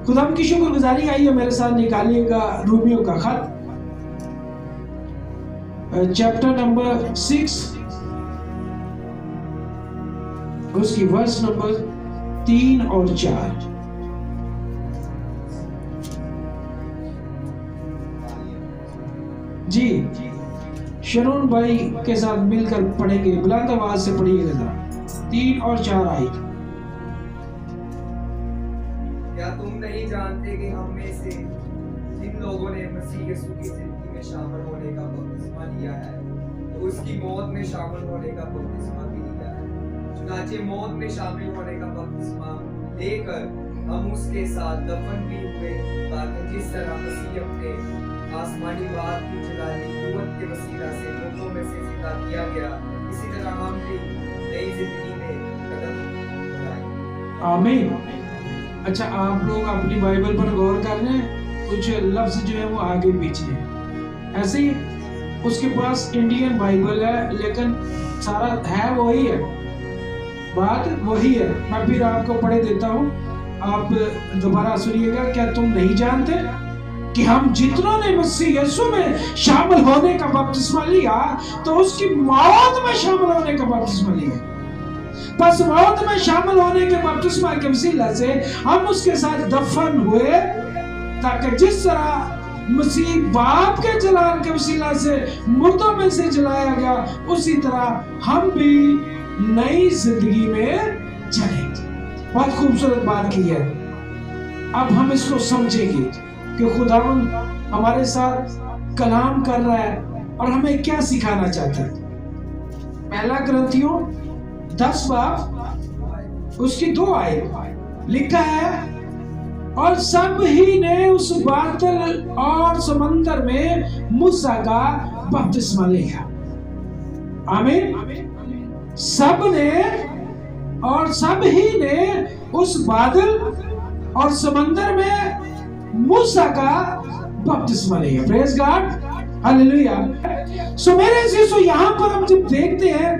خدا کی شکر گزاری آئیے میرے ساتھ نکالیے گا رومیوں کا خط چیپٹر نمبر 6 اس کی ورس نمبر 3 اور 4. جی شرون بھائی کے ساتھ مل کر پڑھیں گے، بلند آواز سے پڑھیے گا ذرا. 3 اور 4 آیت. کیا تم نہیں جانتے کہ ہم میں سے جن لوگوں نے مسیح یسوع کی زندگی میں شامل ہونے کا بپتسمہ لیا ہے تو اس کی موت میں شامل ہونے کا بپتسمہ بھی لیا ہے؟ چنانچہ موت میں شامل ہونے کا بپتسمہ لے کر ہم اس کے ساتھ دفن بھی ہوئے، تاکہ جس طرح مسیح اپنے آسمانی بات کی جلالی قوت کے وسیلہ سے مردوں میں سے زندہ کیا گیا، اسی طرح ہم بھی نئی زندگی میں قدم بڑھائیں. آمین. اچھا آپ لوگ اپنی بائبل پر غور کر لیں، کچھ لفظ جو ہے وہ آگے پیچھے ہیں. ایسے ہی اس کے پاس انڈین بائبل ہے لیکن سارا ہے وہی ہے، بات وہی ہے. میں پھر آپ کو پڑھ دیتا ہوں، آپ دوبارہ سنیے گا. کیا تم نہیں جانتے کہ ہم جتنوں نے مسیح یسوع میں شامل ہونے کا بپتسمہ لیا تو اس کی موت میں شامل ہونے کا بپتسمہ لیا. پس موت میں شامل ہونے کے بپتسمہ کے وسیلہ سے ہم اس کے ساتھ دفن ہوئے، تاکہ جس طرح مسیح باپ کے جلال کے وسیلہ سے مردوں میں سے جلایا گیا، اسی طرح ہم بھی نئی زندگی میں چلیں گے. بہت خوبصورت بات کی ہے. اب ہم اس کو سمجھیں گے کہ خداوند ہمارے ساتھ کلام کر رہا ہے اور ہمیں کیا سکھانا چاہتا ہے. پہلا کرنتھیوں 10 باب اس کی 2 آیت لکھا ہے، اور سب ہی نے اس باطل اور سمندر میں موسیٰ کا بپتسمہ لیا. آمین. سب نے اور سب ہی نے اس بادل اور سمندر میں موسیٰ کا بپتسمہ لیا. پریز گاڈ، ہاللیلویا. سو میرے عزیزو، یہاں پر ہم جب دیکھتے ہیں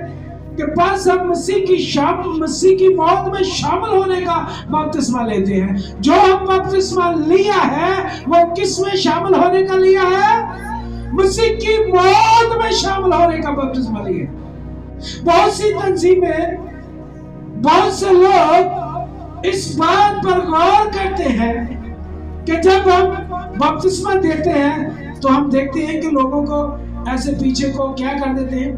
کہ بعض ہم مسیح کی موت میں شامل ہونے کا بپتسمہ لیتے ہیں. جو ہم بپتسمہ لیا ہے وہ کس میں شامل ہونے کا لیا ہے؟ مسیح کی موت میں شامل ہونے کا بپتسمہ لیا. بہت سی تنظیمیں، بہت سے لوگ اس بات پر غور کرتے ہیں کہ جب ہم بپتسمہ دیتے ہیں تو ہم دیکھتے ہیں کہ لوگوں کو ایسے پیچھے کو کیا کر دیتے ہیں،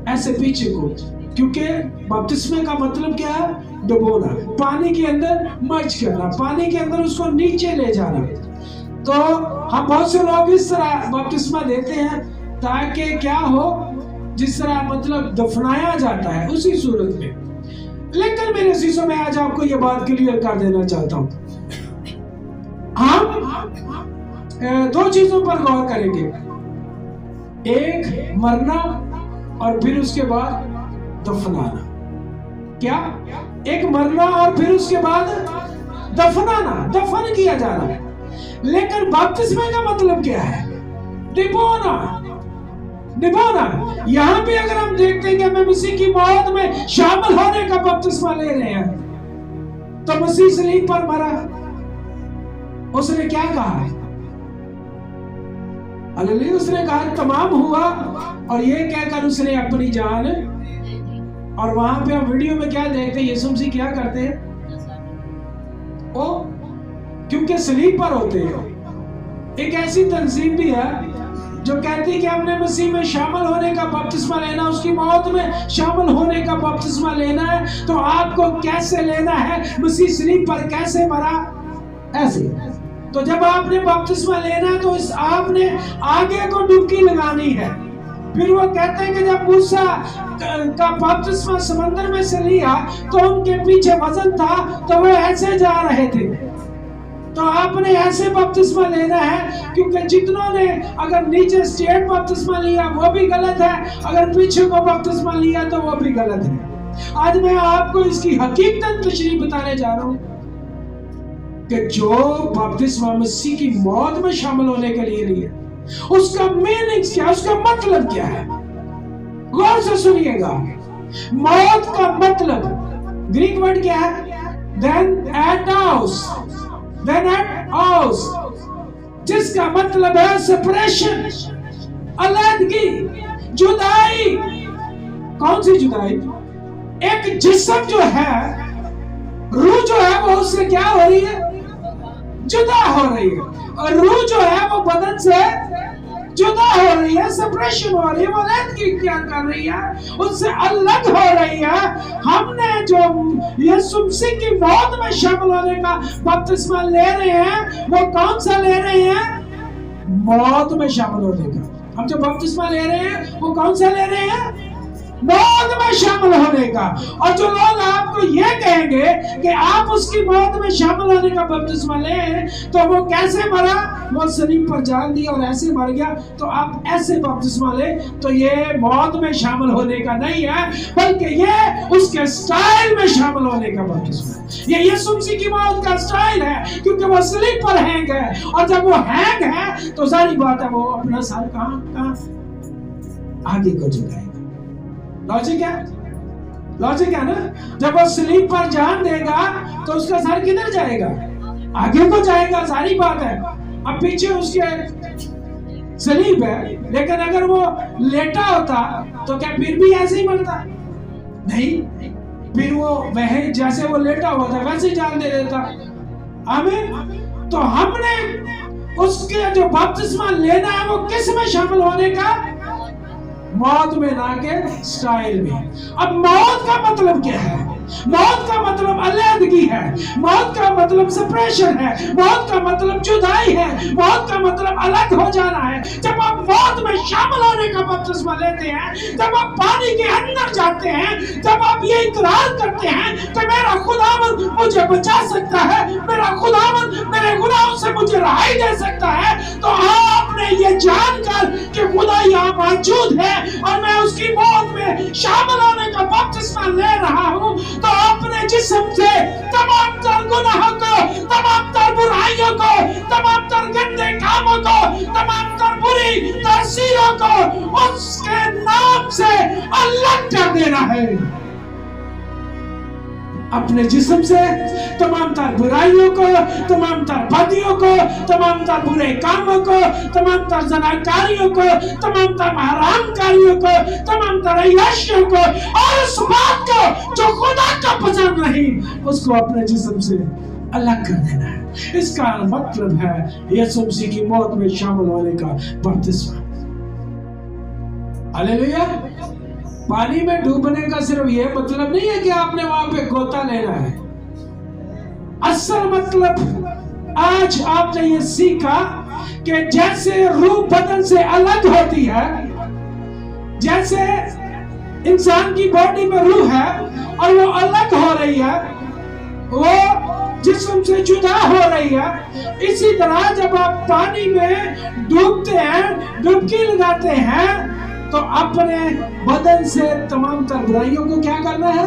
ایسے پیچھے کو، کیونکہ بپتسمے کا مطلب کیا ہے؟ ڈبونا، پانی کے اندر مرج کرنا، پانی کے اندر اس کو نیچے لے جانا. تو ہم بہت سے لوگ اس طرح بپتسمہ دیتے ہیں تاکہ کیا ہو، جس طرح مطلب دفنایا جاتا ہے اسی صورت میں. لیکن میرے عزیزوں، میں آج آپ کو یہ بات کلیئر کر دینا چاہتا ہوں. ہم 2 چیزوں پر غور کریں گے، ایک مرنا اور پھر اس کے بعد دفنانا. کیا؟ ایک مرنا اور پھر اس کے بعد دفنانا، دفن کیا جانا. لیکن بپتسمے کا مطلب کیا ہے؟ ڈبونا. ڈبونا. یہاں پہ اگر ہم دیکھتے ہیں کہ ہمیں مسیح کی موت میں شامل ہونے کا بپتسمہ لے رہے ہیں، تو مسیح صلیب پر مرا، اس نے کیا کہا؟ ہاللیلویا. اس نے کہا تمام ہوا، اور یہ کہہ کر اس نے اپنی جان. اور وہاں پہ ہم ویڈیو میں کیا دیکھتے ہیں، یسوع مسیح کیا کرتے ہیں؟ کیونکہ صلیب پر ہوتے ہیں. ایک ایسی تنظیم بھی ہے جو کہتی ہے کہ ہم نے مسیح میں شامل ہونے کا بپتسمہ لینا، اس کی موت میں شامل ہونے کا بپتسمہ لینا ہے. تو آپ کو کیسے لینا ہے؟ مسیح صلیب پر کیسے مرا؟ ایسے. تو جب آپ نے بپتسمہ لینا ہے تو آپ نے آگے کو ڈبکی لگانی ہے. پھر وہ کہتے ہیں کہ جب موسیٰ کا بپتسمہ سمندر میں سے لیا تو ان کے پیچھے وزن تھا تو وہ ایسے جا رہے تھے. تو آپ نے ایسے بپتسمہ لینا ہے، کیونکہ جتنوں نے اگر نیچے اسٹیٹ بپتسمہ لیا وہ بھی غلط ہے، اگر پیچھے کو بپتسمہ لیا تو وہ بھی غلط ہے. آج میں آپ کو اس کی حقیقت تشریح بتانے جا رہا ہوں کہ جو بپتسمہ مسیح کی موت میں شامل ہونے کے لیے لیا، اس کا میننگ کیا، اس کا مطلب کیا ہے؟ غور سے سنیے گا. موت کا مطلب گریک ورڈ کیا ہے؟ دین ایٹاؤس. then at ours, जिसका मतलब है सेपरेशन, अलग, जुदाई। कौन सी जुदाई? एक जिस्म जो है, रूह जो है वो उससे क्या हो रही है? जुदा हो रही है। और रूह जो है वो बदन से जुदा हो रही है, सेपरेशन हो रही है, वो अलग इख्तियार कर रही है, उससे अलग हो रही है। हमने जो यीशु मसीह की मौत में शामिल होने का बपतिस्मा ले रहे हैं, वो कौन सा ले रहे हैं? मौत में शामिल होने का। हम जो बपतिस्मा ले रहे हैं वो कौन सा ले रहे हैं? मौत में शामिल होने का। और जो लोग आपको ये कहेंगे कि आप उसकी मौत में शामिल होने का बपतिस्मा लें, तो वो कैसे मरा? वो सलीब पर जान दिया और ऐसे मर गया, तो आप ऐसे बपतिस्मा ले, तो ये मौत में शामिल होने का नहीं है, बल्कि ये उसके स्टाइल में शामिल होने का बपतिस्मा है। ये यीशु मसीह की मौत का स्टाइल है, क्योंकि वो सलीब पर हैंग है, और जब वो हैंग है तो सारी बात है, वो अपना सर कहां आगे को झुकाएगा। लॉजिक है ना? जब वो सलीब पर जान देगा तो उसका सर किधर जाएगा? आगे को जाएगा, सारी बात है। अब पीछे उसके सलीब है, लेकिन अगर वो लेटा होता तो क्या फिर भी ऐसे ही मरता? नहीं, फिर वो वह जैसे वो लेटा हुआ था वैसे ही जान दे देता। आमीन। तो हमने उसके जो बपतिस्मा लेना है वो किस में शामिल होने का? मौत में, ना के स्टाइल में। अब मौत का मतलब क्या है? मौत का मतलब अलहदगी है, मौत का मतलब सेपरेशन है, मौत का मतलब जुदाई है, मौत का मतलब अलग हो जाना है। जब आप मौत में शामिल होने का बपतिस्मा लेते हैं, जब आप पानी के अंदर जाते हैं, जब आप ये इकरार करते हैं कि मेरा खुदावंद मुझे बचा सकता है, मेरा खुदावंद मेरे गुनाहों से मुझे रहाई दे सकता है, तो आपने ये जानकर कि खुदा यहाँ मौजूद है और मैं उसकी मौत में शामिल होने का बपतिस्मा ले रहा हूँ, तो अपने जिस्म से तमाम तर गुनाहों को, तमाम तर बुराइयों को, तमाम तर गंदे कामों को, तमाम तर बुरी तासीरों को उसके नाम से अलग कर देना है। अपने जिस्म से तमाम तर बुराइयों को, तमाम तर बदियों को, तमाम तर बुरे कामों को, तमाम तर ज़नाकारियों को, तमाम तर हरामकारियों को, तमाम तर अय्याशियों को, और उस बात को जो खुदा का पसंद नहीं, उसको अपने जिस्म से अलग कर देना है। इसका मतलब है यीशु मसीह की मौत में शामिल होने का बपतिस्मा। हालेलुया। पानी में डूबने का सिर्फ ये मतलब नहीं है कि आपने वहां पे गोता लेना है। असल मतलब आज आपने ये सीखा कि जैसे रूह बदन से अलग होती है, जैसे इंसान की बॉडी में रूह है और वो अलग हो रही है, वो जिस्म से जुदा हो रही है, इसी तरह जब आप पानी में डूबते हैं, डुबकी लगाते हैं, तो अपने बदन से तमाम तर बुराइयों को क्या करना है?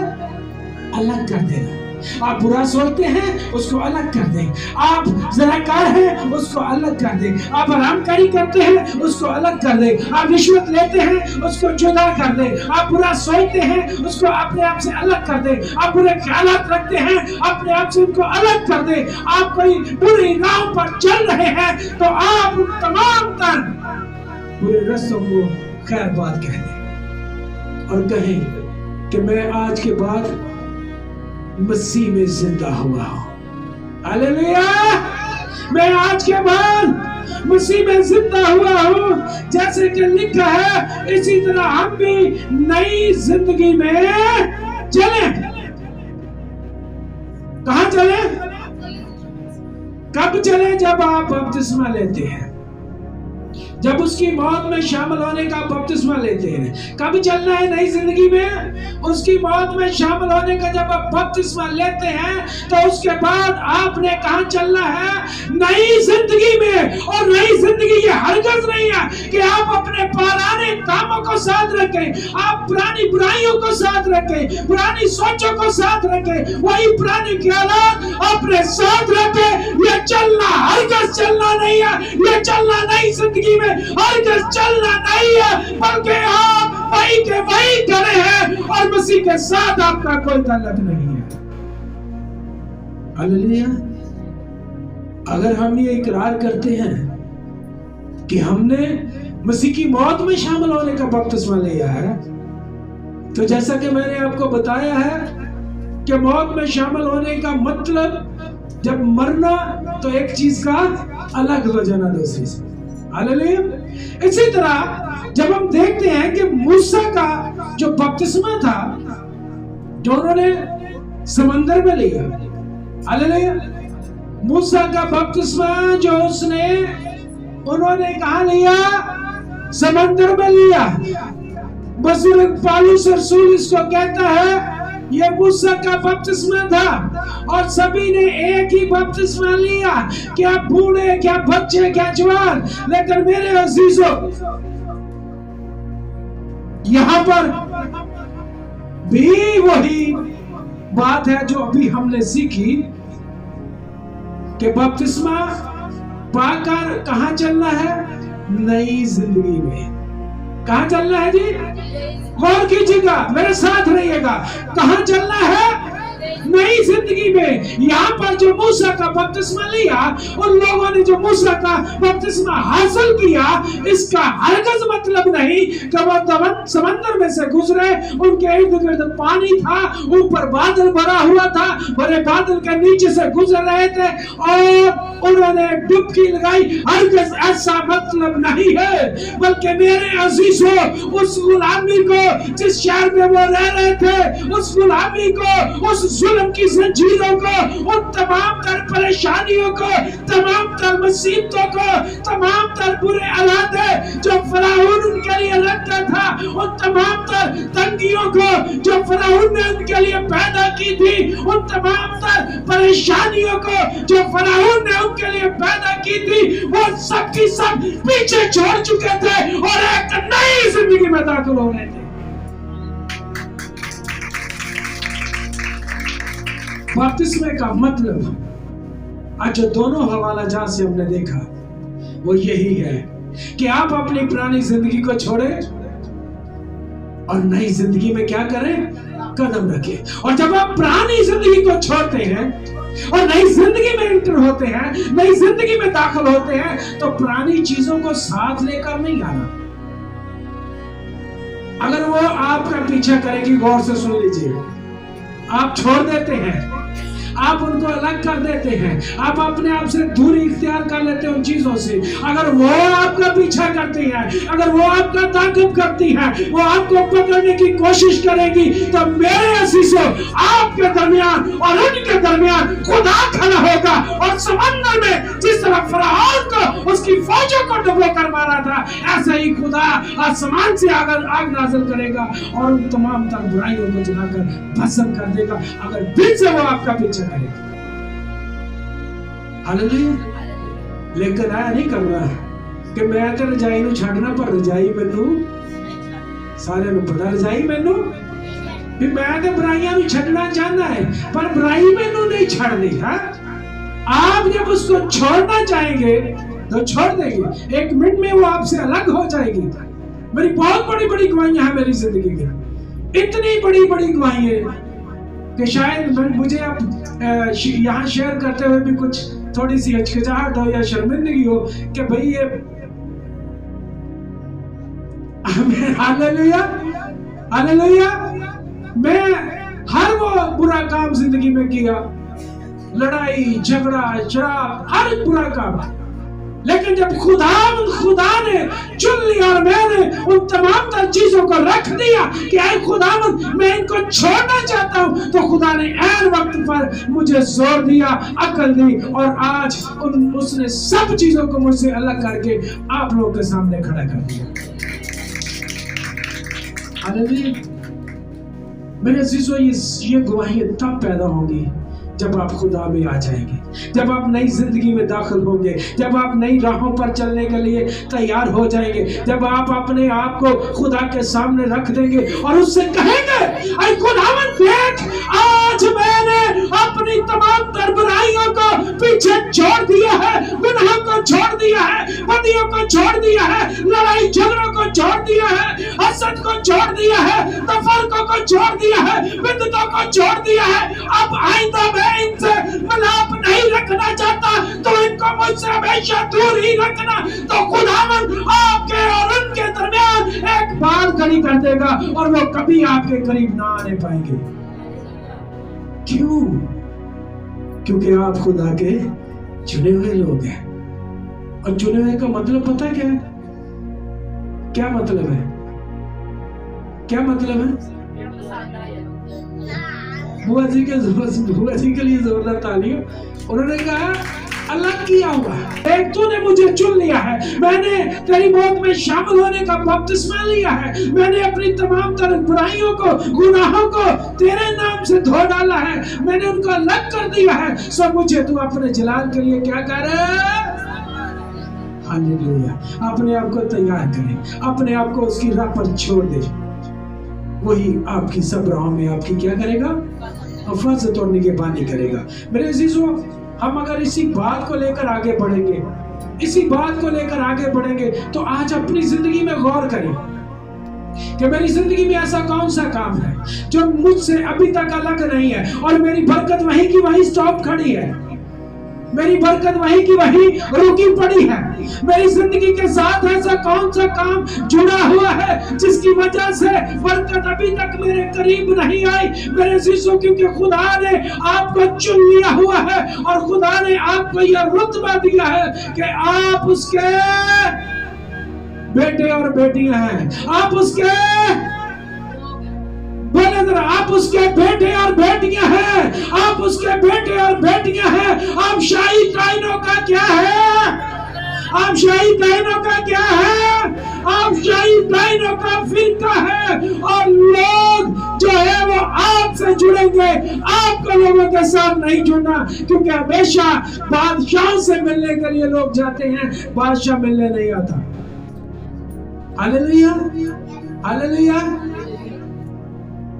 अलग कर देना। आप बुरा सोचते हैं, उसको अलग कर दें। आप ज़नाकार हैं, उसको अलग कर दें। आप हरामकारी करते हैं, उसको अलग कर दें। आप रिश्वत लेते हैं, उसको जुदा कर दें। आप बुरा सोचते हैं, उसको अपने आप से अलग कर दें। आप बुरे ख्यालात रखते हैं, अपने आप से उनको अलग कर दें। आप कोई बुरी राह पर चल रहे हैं, तो आप तमाम तर बुरे रास्तों को खैर बात कह दें और कहें कि मैं आज के बाद मसीह में जिंदा हुआ हूं। हालेलुया। मैं आज के बाद मसीह में जिंदा हुआ हूं। जैसे कि लिखा है, इसी तरह हम भी नई जिंदगी में चले। कहां चले? कब चले? जब आप बपतिस्मा लेते हैं, जब उसकी मौत में शामिल होने का बपतिस्मा लेते हैं। कब चलना है नई जिंदगी में? उसकी मौत में शामिल होने का जब आप बपतिस्मा लेते हैं, तो उसके बाद आपने कहां चलना है? नई जिंदगी में। और नई जिंदगी ये हरगिज़ नहीं है कि आप अपने पुराने कामों को साथ रखें, आप पुरानी बुराइयों को साथ रखें, पुरानी सोचों को साथ रखें, वही पुराने ख्यालात अपने साथ रखें। ये चलना हरगिज़ चलना नहीं है। ये चलना नई जिंदगी में हरगिज़ चलना नहीं है, बल्कि आप वही के वही खड़े हैं और मसीह के साथ आपका कोई ताल्लुक नहीं है। हालेलुया। अगर हम ये इकरार करते हैं कि हमने मसीह की मौत में शामिल होने का बपतिस्मा लिया है, तो जैसा कि मैंने आपको बताया है कि मौत में शामिल होने का मतलब जब मरना तो एक चीज का अलग हो जाना दूसरी से। हालेलुया। इसी तरह जब हम देखते हैं कि मूसा का जो बपतिस्मा था जो उन्होंने समंदर में लिया, हालेलुया, मूसा का बपतिस्मा जो उन्होंने कहाँ लिया? समंदर में लिया। बुजुर्ग पौलुस रसूल इसको कहता है ये मूसा का बपतिस्मा था और सभी ने एक ही बपतिस्मा लिया, क्या बूढ़े, क्या बच्चे, क्या जवान। लेकिन मेरे अजीजों, यहाँ पर भी वही बात है जो अभी हमने सीखी कि बपतिस्मा पाकर कहाँ चलना है? नई जिंदगी में। कहाँ चलना है जी? गौर कीजिएगा, मेरे साथ रहिएगा। कहाँ चलना है? नई जिंदगी में। यहाँ पर जो मूसा का बपतिस्मा लिया, उन लोगों ने जो मूसा का बपतिस्मा हासिल किया, इसका हरगिज़ मतलब नहीं कि वो समंदर में से गुजरे, उनके इर्द गिर्द पानी था, ऊपर बादल भरा हुआ था, बड़े बादल के नीचे से गुजर रहे थे और उन्होंने डुबकी लगाई। हरगिज़ ऐसा मतलब नहीं है। बल्कि मेरे अजीजों, उस गुलामी को जिस शहर में वो रह रहे थे, उस गुलामी को, उस जुल्म की जंजीरों को, उन तमाम तर परेशानियों को, तमाम तर मुसीबतों को, तमाम तर बुरे हालात जो फराउन उनके लिए रखता था, उन तमाम तर तंगियों को जो फराउन ने उनके लिए पैदा की थी, उन तमाम तर परेशानियों को जो फराउन ने उनके लिए पैदा की थी, वो सब की सब पीछे छोड़ चुके थे और एक नई जिंदगी में दाखिल हो रहे थे। बपतिस्मे का मतलब आज जो दोनों हवाला जहां से हमने देखा वो यही है कि आप अपनी पुरानी जिंदगी को छोड़ें और नई जिंदगी में क्या करें? कदम रखें। और जब आप पुरानी जिंदगी को छोड़ते हैं और नई जिंदगी में एंटर होते हैं, नई जिंदगी में दाखिल होते हैं, तो पुरानी चीजों को साथ लेकर नहीं आना। अगर वो आपका पीछा करेगी, गौर से सुन लीजिए, आप छोड़ देते हैं, आप उनको अलग कर देते हैं, आप अपने आप से दूरी इख्तियार कर लेते हैं उन चीजों से। अगर वो आपका पीछा करती है, अगर वो आपका ताक़िब करती है, वो आपको पकड़ने की कोशिश करेगी, तो मेरे अजीजों, आपके दरमियान और उनके दरमियान खुदा खड़ा होगा और समंदर में जिस तरह फराउन को उसकी फौजों को डुबो कर मारा था, ऐसे ही खुदा आसमान से आग नाज़िल करेगा और उन तमाम तर बुराइयों को जलाकर भस्म कर देगा, अगर दिल से वो आपका पीछा करेगा। हालेलुया। लेकिन आया नहीं करना कि मैं तो रजाई नूं छड्डना, पर रजाई मैनू सारे नूं पता, रजाई मैनू भी मैं तो बुराइयां भी छड्डना चाहना है, पर बुराई मैनू नहीं छड्डनी है। आप जब उसको छोड़ना चाहेंगे तो छोड़ देंगे, एक मिनट में वो आपसे अलग हो जाएगी। मेरी बहुत बड़ी बड़ी गवाहियां हैं मेरी जिंदगी में, इतनी बड़ी बड़ी गवाहियां कि शायद मुझे अब यहाँ शेयर करते हुए भी कुछ थोड़ी सी हिचकिचाहट हो या शर्मिंदगी हो कि भाई ये हालेलुया हालेलुया, मैं हर वो बुरा काम जिंदगी में किया, लड़ाई झगड़ा शराब, हर बुरा काम, लेकिन जब खुदा ने चुन लिया और मैंने उन तमाम तर चीजों को रख दिया कि ऐ खुदावंद मैं इनको छोड़ना चाहता हूं, तो खुदा ने ऐन वक्त पर मुझे जोर दिया, अकल दी और आज उसने सब चीजों को मुझसे अलग करके आप लोगों के सामने खड़ा कर दिया। हालेलुया। मेरे अजीजों, ये गवाहियां तब पैदा होंगी जब आप खुदा में आ जाएंगे, जब आप नई जिंदगी में दाखिल होंगे, जब आप नई राहों पर चलने के लिए तैयार हो जाएंगे, जब आप अपने आप को खुदा के सामने रख देंगे और उससे कहेंगे, ऐ खुदावंद देख, आज मैंने अपनी तमाम तर बुराइयों को पीछे छोड़ दिया है, गुनाह को छोड़ दिया है, बदियों को छोड़ दिया है, लड़ाई झगड़ों को छोड़ दिया है, हसद को छोड़ दिया है, तफरकों को छोड़ दिया है, बिदअतों को छोड़ दिया है। अब आइंदा मैं इनसे मिलाप नहीं रखना चाहता, तो इनको को मुझसे हमेशा दूर ही रखना, तो खुदावंद आपके और उनके दरमियान एक बात खड़ी कर देगा और वो कभी आपके करीब ना आने पाएंगे। क्यों? क्योंकि आप खुदा के चुने हुए लोग हैं। और चुने हुए का मतलब पता क्या है? क्या मतलब है? क्या मतलब है? बुआ जी के लिए जोरदार तालियां। उन्होंने कहा अलग किया हुआ, एक तूने मुझे चुन लिया है, मैंने तेरी मौत में शामिल होने का बपतिस्मा लिया है, मैंने अपनी तमाम तरह बुराइयों को, गुनाहों को तेरे नाम से धो डाला है, मैंने उनको अलग कर दिया है। सब मुझे तू अपने जलाल के लिए क्या करे? हालेलुया। अपने आप को तैयार करें, अपने आप को उसकी राह पर छोड़ दे। वही आपकी सब राहों में आपकी क्या करेगा? हिफाजत और निगहबानी करेगा। मेरे अजीजों, हम अगर इसी बात को लेकर आगे बढ़ेंगे, इसी बात को लेकर आगे बढ़ेंगे, तो आज अपनी जिंदगी में गौर करें कि मेरी जिंदगी में ऐसा कौन सा काम है जो मुझसे अभी तक अलग नहीं है, और मेरी बरकत वहीं की वहीं स्टॉप खड़ी है, मेरी बरकत वहीं की वहीं रुकी पड़ी है। मेरी जिंदगी के साथ ऐसा कौन सा काम जुड़ा हुआ है जिसकी वजह से बरकत अभी तक मेरे करीब नहीं आई? मेरे शिष्यों, क्योंकि खुदा ने आपको चुन लिया हुआ है और खुदा ने आपको यह रुतबा दिया है कि आप उसके बेटे और बेटियां हैं। आप उसके आप उसके बेटे और बेटियां हैं, आप उसके बेटे और बेटियां हैं। आप शाही कायनों का क्या है? आप शाही कायनों का क्या है? आप शाही कायनों का फिरका है, और लोग जो है वो आपसे जुड़ेंगे, आपको लोगों के साथ नहीं जुड़ना, क्योंकि हमेशा बादशाह से मिलने के लिए लोग जाते हैं, बादशाह मिलने नहीं आता। Hallelujah, hallelujah.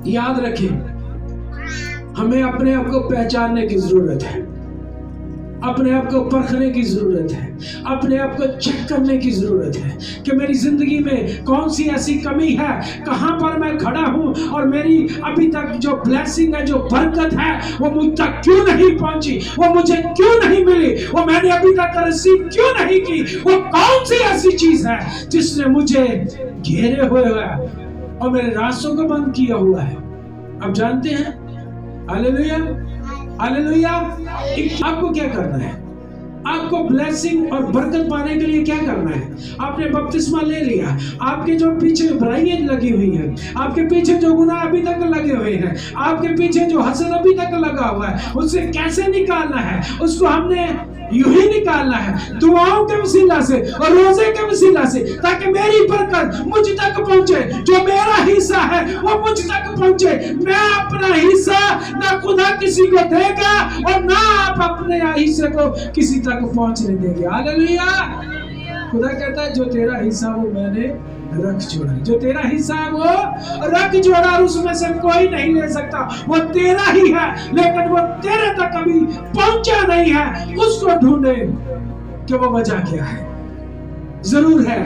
याद रखें, हमें अपने आप को पहचानने की जरूरत है, अपने आप को परखने की जरूरत है, अपने आप को चेक करने की जरूरत है कि मेरी जिंदगी में कौन सी ऐसी कमी है, कहां पर मैं खड़ा हूं, और मेरी अभी तक जो ब्लेसिंग है, जो बरकत है, वो मुझ तक क्यों नहीं पहुंची, वो मुझे क्यों नहीं मिली, वो मैंने अभी तक रिसीव क्यों नहीं की। वो कौन सी ऐसी चीज है जिसने मुझे घेरे हुए है और मेरे रास्तों को बंद किया हुआ है? आप जानते हैं? Hallelujah, hallelujah. आपको क्या करना है? आपको ब्लेसिंग और बरकत पाने के लिए क्या करना है? आपने बपतिस्मा ले लिया, आपके जो पीछे बुराइयां लगी हुई हैं, आपके पीछे जो गुनाह अभी तक लगे हुए हैं, आपके पीछे जो हसद अभी तक लगा हुआ है, उससे कैसे निकालना है? उसको हमने यूं ही निकालना है, दुआओं के वसीला से और रोजे के वसीला से, ताकि मेरी बरकत मुझ तक पहुंचे, जो मेरा हिस्सा है वो मुझ तक पहुंचे। मैं अपना हिस्सा ना खुदा किसी को देगा और ना आप अपने हिस्से को किसी तक पहुंचने देंगे। हालेलुया। खुदा कहता है जो तेरा हिस्सा वो मैंने रख जोड़ा, जो तेरा हिस्सा है वो रख जोड़ा, उसमें से कोई नहीं ले सकता, वो तेरा ही है, लेकिन वो तेरे तक कभी पहुंचा नहीं है। उसको ढूंढे कि वो वजह क्या है। जरूर है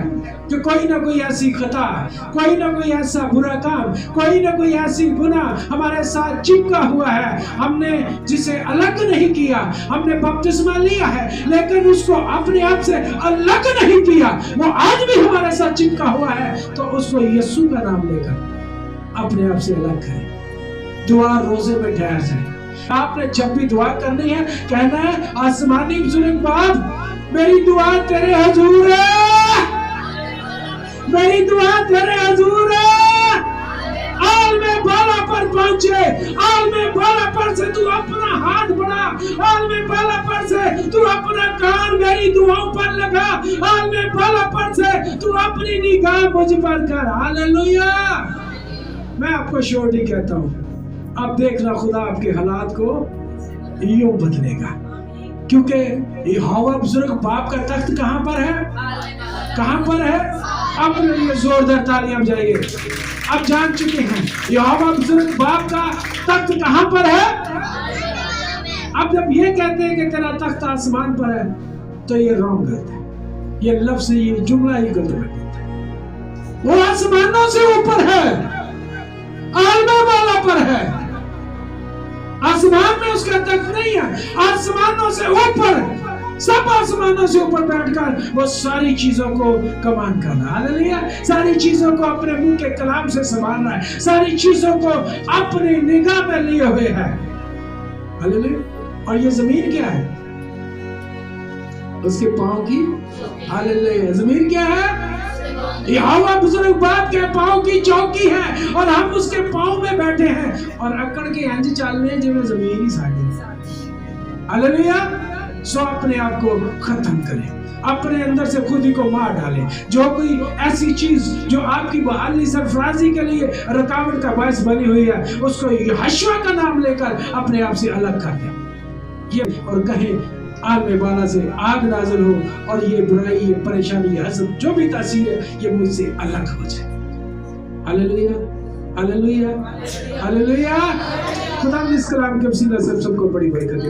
कि कोई ना कोई ऐसी खता, कोई ना कोई ऐसा बुरा काम, कोई ना कोई ऐसी गुनाह हमारे साथ चिपका हुआ है, हमने जिसे अलग नहीं किया। हमने बपतिस्मा लिया है लेकिन उसको अपने आप से अलग नहीं किया, वो आज भी हमारे साथ चिपका हुआ है। तो उसको यीशु का नाम लेकर अपने आप से अलग करें। दुआ रोजे में ठहर जाए। आपने जब भी दुआ करनी है, कहना है आसमानी बुजुर्ग बाप, मेरी दुआ तेरे हुजूर है, मेरी दुआ तेरे हुजूर है। आल में बाला पर पहुंचे, आल में बाला पर से तू अपना हाथ बढ़ा, आल में बाला पर से तू अपना कान मेरी दुआओं पर लगा, आल में बाला पर से तू अपनी निगाह मुझ पर कर। हालेलुया। मैं आपको श्योरिटी कहता हूं, अब देखना खुदा आपके हालात को यूं बदलेगा, क्योंकि यहोवा बुजुर्ग बाप का तख्त कहां पर है? कहां पर है? अपने लिए जोरदार तालियां बजाइए। अब जान चुके हैं यहोवा बुजुर्ग बाप का तख्त कहां पर है। अब जब ये कहते हैं कि तेरा तख्त आसमान पर है, तो ये रॉन्ग है, ये लफ्ज, ये जुमला ही गलत है। वो आसमानों से ऊपर है, आलमा वाला पर है, आसमान में उसका तख्त नहीं है, आसमानों से ऊपर, सब आसमान आसमानों से ऊपर बैठकर वो सारी चीजों को कमान कर रहा है। हालेलुया। सारी चीजों को अपने मुंह के कलाम से संभाल रहा है, सारी चीजों को अपनी निगाह में लिए हुए है। हालेलुया। और ये जमीन क्या है? उसके पांव की। हालेलुया। जमीन क्या है? यहोवा बुजुर्ग बाप के पांव की चौकी है और हम उसके पांव में बैठे हैं और अकड़ के इंज चल रहे हैं जिवें जमीन ही साडी। हालेलुया। सो अपने आप को खत्म करें, अपने अंदर से खुद ही को मार डालें। जो कोई ऐसी चीज जो आपकी बहाली सरफराजी के लिए रुकावट का बायस बनी हुई है, उसको यहोशुआ का नाम लेकर अपने आप से अलग कर दें। ये और कहें आलमे बाला से आग नाज़िल हो और ये बुराई, ये परेशानी, ये हसद, जो भी तासीर है, ये मुझसे अलग हो जाए। Hallelujah, hallelujah, hallelujah. खुदा इस कलाम के वसीला से सबको बड़ी बरकत दे।